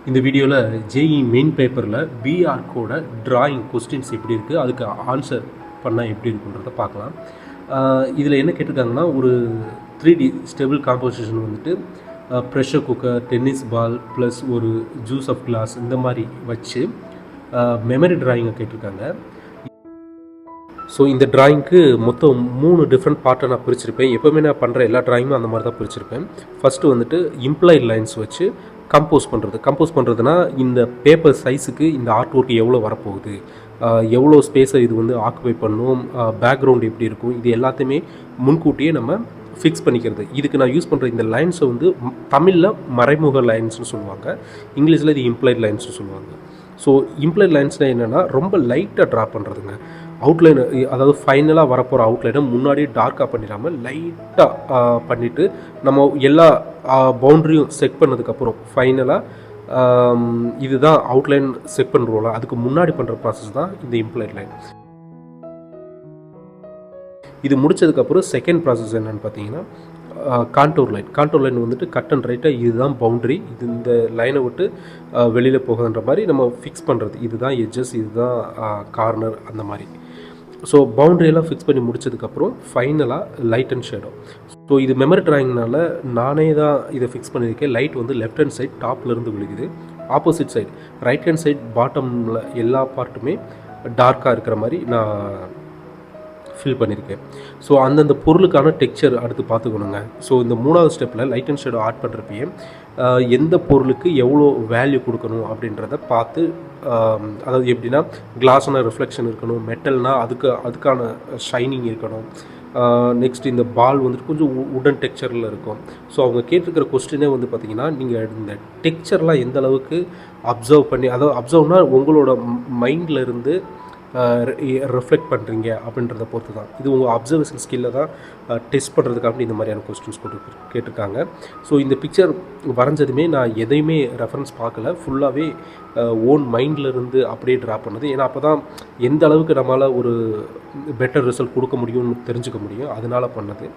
இந்த வீடியோவில் JE main பேப்பரில் பிஆர்க்கோட டிராயிங் கொஸ்டின்ஸ் எப்படி இருக்குது, அதுக்கு ஆன்சர் பண்ணால் எப்படி இருக்குன்றத பார்க்கலாம். இதில் என்ன கேட்டிருக்காங்கன்னா, ஒரு 3D ஸ்டெபிள் காம்போசிஷன் வந்துட்டு pressure cooker, tennis ball plus ஒரு ஜூஸ் ஆஃப் கிளாஸ் இந்த மாதிரி வச்சு மெமரி டிராயிங்கை கேட்டிருக்காங்க. ஸோ இந்த டிராயிங்க்கு மொத்தம் 3 டிஃப்ரெண்ட் பார்ட்டை நான் பிரிச்சிருப்பேன். எப்போவுமே நான் பண்ணுற எல்லா டிராயிங்குமே அந்த மாதிரி தான் பிரிச்சிருப்பேன். ஃபஸ்ட்டு வந்துட்டு இம்ப்ளாய்ட் லைன்ஸ் வச்சு கம்போஸ் பண்ணுறதுனா இந்த பேப்பர் சைஸுக்கு இந்த ஆர்ட் ஒர்க் எவ்வளோ வரப்போகுது, எவ்வளோ ஸ்பேஸை இது வந்து ஆக்குபை பண்ணும், பேக்ரவுண்ட் எப்படி இருக்கும், இது எல்லாத்தையுமே முன்கூட்டியே நம்ம ஃபிக்ஸ் பண்ணிக்கிறது. இதுக்கு நான் யூஸ் பண்ணுற இந்த லைன்ஸை வந்து தமிழில் மறைமுக லைன்ஸ்னு சொல்லுவாங்க, இங்கிலீஷில் இது இம்ப்ளாய்ட் லைன்ஸ்னு சொல்லுவாங்க. ஸோ இம்ப்ளாய்ட் லைன்ஸ்னால் என்னென்னா ரொம்ப லைட்டாக ட்ரா பண்ணுறதுங்க. அவுட்லைன், அதாவது ஃபைனலாக வரப்போகிற அவுட்லைனை முன்னாடியே டார்க்காக பண்ணிடாமல் லைட்டாக பண்ணிவிட்டு நம்ம எல்லா பவுண்ட்ரியும் செட் பண்ணதுக்கப்புறம் ஃபைனலாக இதுதான் அவுட்லைன் செட் பண்ணுறோம்ல, அதுக்கு முன்னாடி பண்ணுற ப்ராசஸ் தான் இந்த இம்ப்ளாய்ட் லைன். இது முடித்ததுக்கப்புறம் செகண்ட் ப்ராசஸ் என்னென்னு பார்த்தீங்கன்னா கான்டோர் லைன் வந்துட்டு கட் அண்ட் ரைட்டாக இதுதான் பவுண்ட்ரி, இது இந்த லைனை விட்டு வெளியில் போகுதுன்ற மாதிரி நம்ம ஃபிக்ஸ் பண்ணுறது. இதுதான் எட்ஜஸ், இதுதான் கார்னர், அந்த மாதிரி. ஸோ பவுண்ட்ரியெல்லாம் ஃபிக்ஸ் பண்ணி முடிச்சதுக்கப்புறம் ஃபைனலாக லைட் அண்ட் ஷேடோ. ஸோ இது மெமரி டிராயிங்னால நானே தான் இதை ஃபிக்ஸ் பண்ணியிருக்கேன். லைட் வந்து லெஃப்ட் ஹேண்ட் சைட் டாப்லேருந்து விழுகுது, opposite side right hand side பாட்டமில் எல்லா பார்ட்டுமே டார்க்காக இருக்கிற மாதிரி நான் ஃபில் பண்ணியிருக்கேன். ஸோ அந்தந்த பொருளுக்கான டெக்ஸ்சர் அடுத்து பார்த்துக்கணுங்க. ஸோ இந்த 3வது ஸ்டெப்பில் லைட் அண்ட் ஷேடோ ஆட் பண்ணுறப்பையே எந்த பொருளுக்கு எவ்வளோ வேல்யூ கொடுக்கணும் அப்படின்றத பார்த்து, அதாவது எப்படின்னா கிளாஸ்னா ரிஃப்ளெக்ஷன் இருக்கணும், மெட்டல்னால் அதுக்கான ஷைனிங் இருக்கணும். நெக்ஸ்ட் இந்த பால் வந்துட்டு கொஞ்சம் உடன் டெக்ஸ்சரில் இருக்கும். ஸோ அவங்க கேட்டிருக்கிற கொஸ்டினே வந்து பார்த்திங்கன்னா, நீங்கள் இந்த டெக்ஸ்சர்லாம் எந்த அளவுக்கு அப்சர்வ் பண்ணி, அதாவது அப்சர்வ்னால் உங்களோட மைண்டில் இருந்து ரிஃப்ளெக்ட் பண்ணுறீங்க அப்படின்றத பொறுத்து தான். இது உங்கள் அப்சர்வேஷன் ஸ்கில்லை தான் டெஸ்ட் பண்ணுறதுக்காக இந்த மாதிரியான கொஸ்டின்ஸ் கேட்டிருக்காங்க. ஸோ இந்த பிக்சர் வரைஞ்சதுமே நான் எதையுமே ரெஃபரன்ஸ் பார்க்கல, ஃபுல்லாகவே ஓன் மைண்டில் இருந்து அப்படியே ட்ரா பண்ணது. ஏன்னா அப்போ தான் எந்த அளவுக்கு நம்மளால் ஒரு பெட்டர் ரிசல்ட் கொடுக்க முடியும்னு தெரிஞ்சுக்க முடியும், அதனால் பண்ணது.